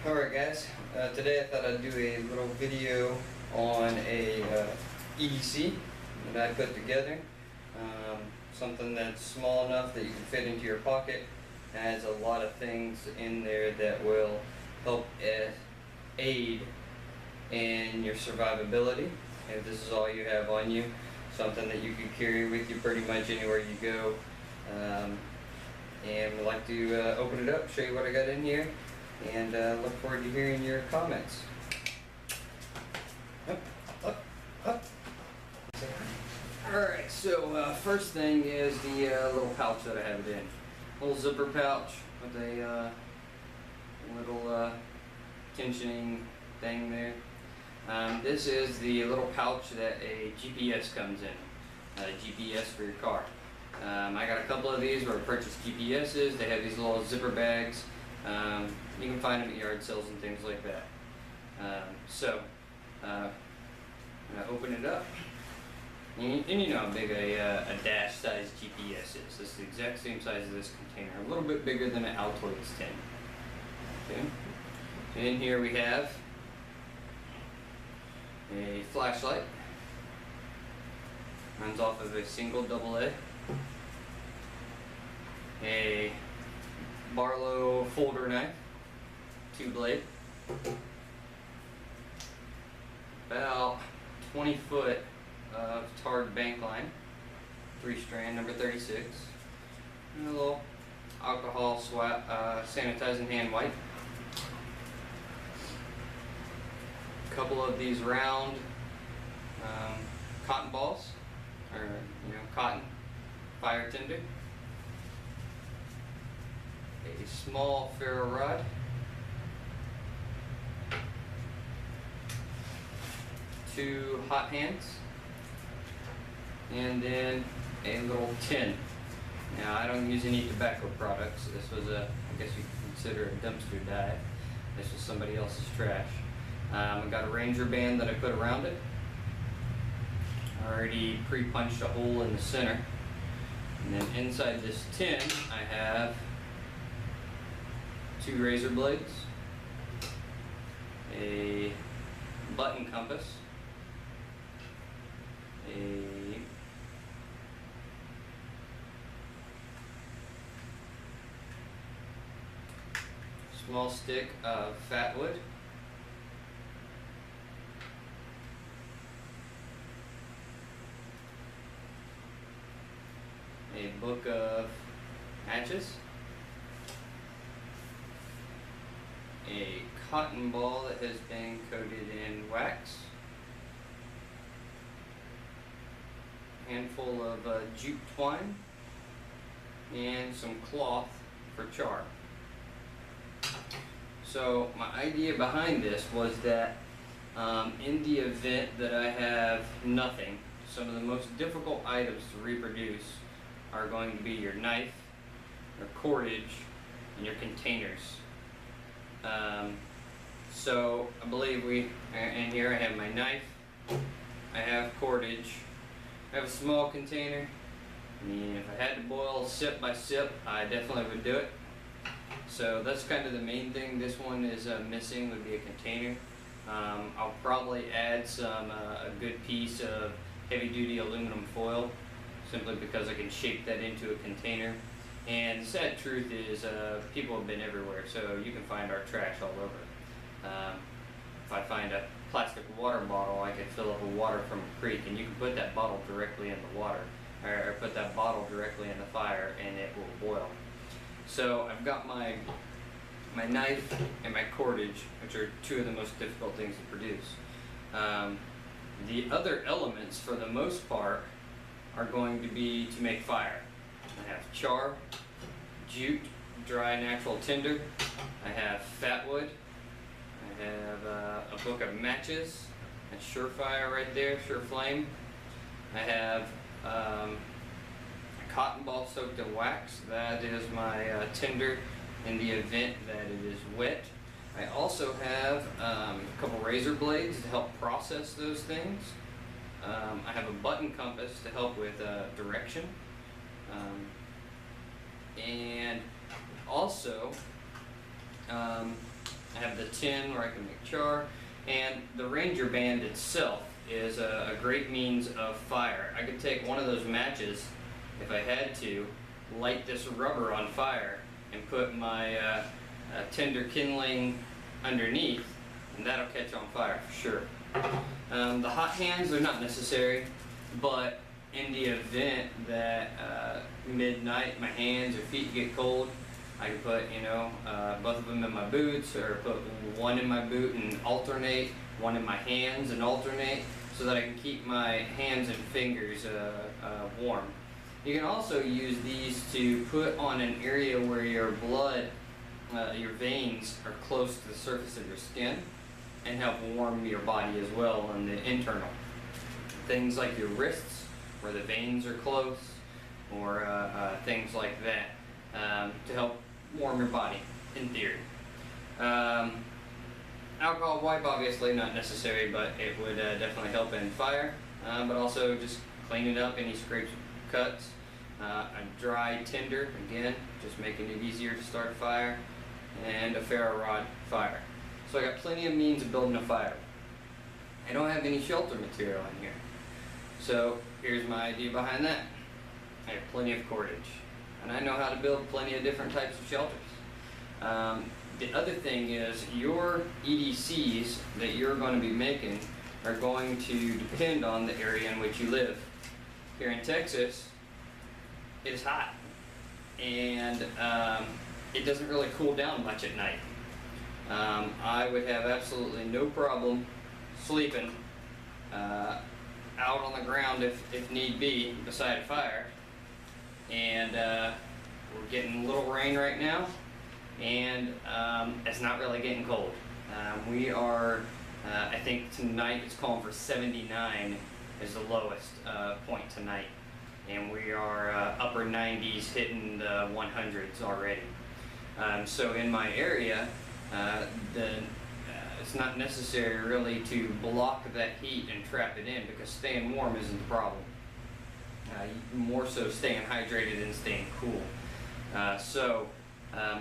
Alright guys, today I thought I'd do a little video on a EDC that I put together. Something that's small enough that you can fit into your pocket. Has a lot of things in there that will help aid in your survivability. If this is all you have on you, something that you can carry with you pretty much anywhere you go. And I'd like to open it up, show you what I got in here, and look forward to hearing your comments. Alright, so first thing is the little pouch that I have it in. Little zipper pouch with a little tensioning thing there. This is the little pouch that a GPS comes in. GPS for your car. I got a couple of these where I purchased GPSs. They have these little zipper bags. You can find them at yard sales and things like that. I'm going to open it up. And you know how big a dash size GPS is. This is the exact same size as this container. A little bit bigger than an Altoids tin. Okay. And in here we have a flashlight. Runs off of a single AA. A Barlow folder knife, 2-blade, about 20 foot of tarred bank line, 3-strand, number 36, and a little alcohol swab, sanitizing hand wipe. A couple of these round cotton balls, or cotton fire tinder. A small ferro rod, two hot hands, and then a little tin. Now I don't use any tobacco products. This was I guess you could consider a dumpster dive. This was somebody else's trash. I got a Ranger band that I put around it. I already pre-punched a hole in the center. And then inside this tin I have 2 razor blades, a button compass, a small stick of fat wood, a book of matches, a cotton ball that has been coated in wax, a handful of jute twine, and some cloth for char. So my idea behind this was that in the event that I have nothing, some of the most difficult items to reproduce are going to be your knife, your cordage, and your containers. So I believe and here I have my knife, I have cordage, I have a small container. I mean, if I had to boil sip by sip, I definitely would do it. So that's kind of the main thing. This one is missing, would be a container. I'll probably add a good piece of heavy duty aluminum foil, simply because I can shape that into a container. And the sad truth is, people have been everywhere, so you can find our trash all over. If I find a plastic water bottle, I can fill up with water from a creek, and you can put that bottle directly in the water, or put that bottle directly in the fire, and it will boil. So I've got my knife and my cordage, which are 2 of the most difficult things to produce. The other elements, for the most part, are going to be to make fire. I have char, jute, dry natural tinder. I have fat wood. I have a book of matches. That's Surefire right there, Sure Flame. I have a cotton ball soaked in wax. That is my tinder in the event that it is wet. I also have a couple razor blades to help process those things. I have a button compass to help with direction. And also I have the tin where I can make char, and the Ranger band itself is a great means of fire. I could take one of those matches, if I had to, light this rubber on fire, and put my tinder kindling underneath, and that'll catch on fire for sure. The hot hands are not necessary, but in the event that midnight my hands or feet get cold, I can put, both of them in my boots, or put one in my boot and alternate, one in my hands and alternate, so that I can keep my hands and fingers warm. You can also use these to put on an area where your blood, your veins are close to the surface of your skin, and help warm your body as well on the internal. Things like your wrists, where the veins are close, or things like that, to help warm your body, in theory. Alcohol wipe, obviously not necessary, but it would definitely help in fire, but also just clean it up, any scrapes, cuts. A dry tinder, again, just making it easier to start a fire, and a ferro rod fire. So I got plenty of means of building a fire. I don't have any shelter material in here. So here's my idea behind that. I have plenty of cordage, and I know how to build plenty of different types of shelters. The other thing is, your EDCs that you're going to be making are going to depend on the area in which you live. Here in Texas, it is hot, and it doesn't really cool down much at night. I would have absolutely no problem sleeping out on the ground if need be, beside a fire. And we're getting a little rain right now, and it's not really getting cold. We are, I think tonight it's calling for 79 is the lowest point tonight. And we are upper 90s, hitting the 100s already. So in my area, it's not necessary really to block that heat and trap it in, because staying warm isn't the problem. More so staying hydrated and staying cool.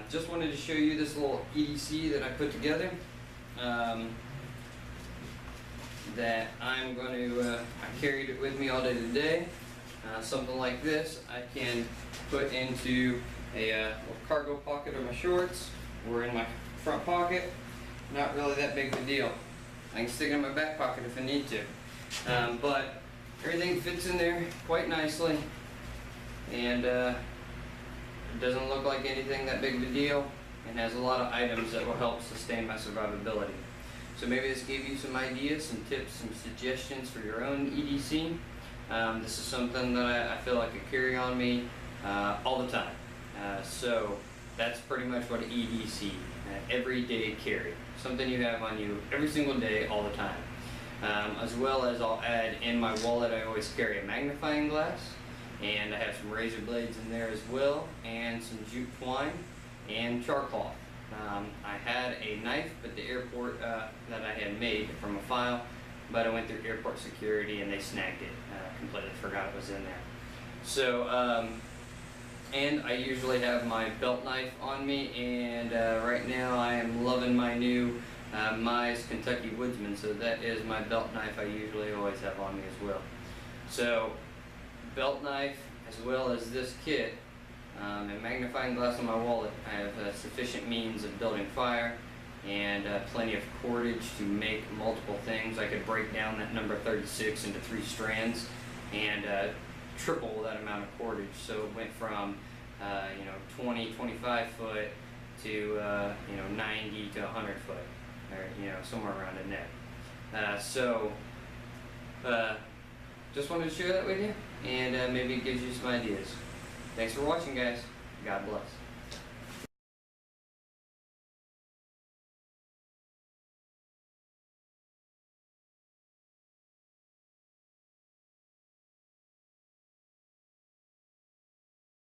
Just wanted to show you this little EDC that I put together. That I'm going to, I carried it with me all day today. Something like this I can put into a little cargo pocket of my shorts, or in my front pocket. Not really that big of a deal. I can stick it in my back pocket if I need to. But everything fits in there quite nicely, and it doesn't look like anything that big of a deal, and has a lot of items that will help sustain my survivability. So maybe this gave you some ideas, some tips, some suggestions for your own EDC. This is something that I feel like I carry on me all the time. So that's pretty much what EDC, everyday carry. Something you have on you every single day, all the time. As well as I'll add in my wallet, I always carry a magnifying glass, and I have some razor blades in there as well, and some jute twine and char cloth. I had a knife at the airport that I had made from a file, but I went through airport security and they snagged it. Completely forgot it was in there. So, and I usually have my belt knife on me, and right now I am loving my new Mize Kentucky Woodsman, so that is my belt knife I usually always have on me as well. So, belt knife as well as this kit, and magnifying glass on my wallet. I have sufficient means of building fire, and plenty of cordage to make multiple things. I could break down that number 36 into 3 strands and triple that amount of cordage. So it went from 20, 25 foot to 90 to 100 foot, or somewhere around in there. Just wanted to share that with you, and maybe it gives you some ideas. Thanks for watching, guys. God bless.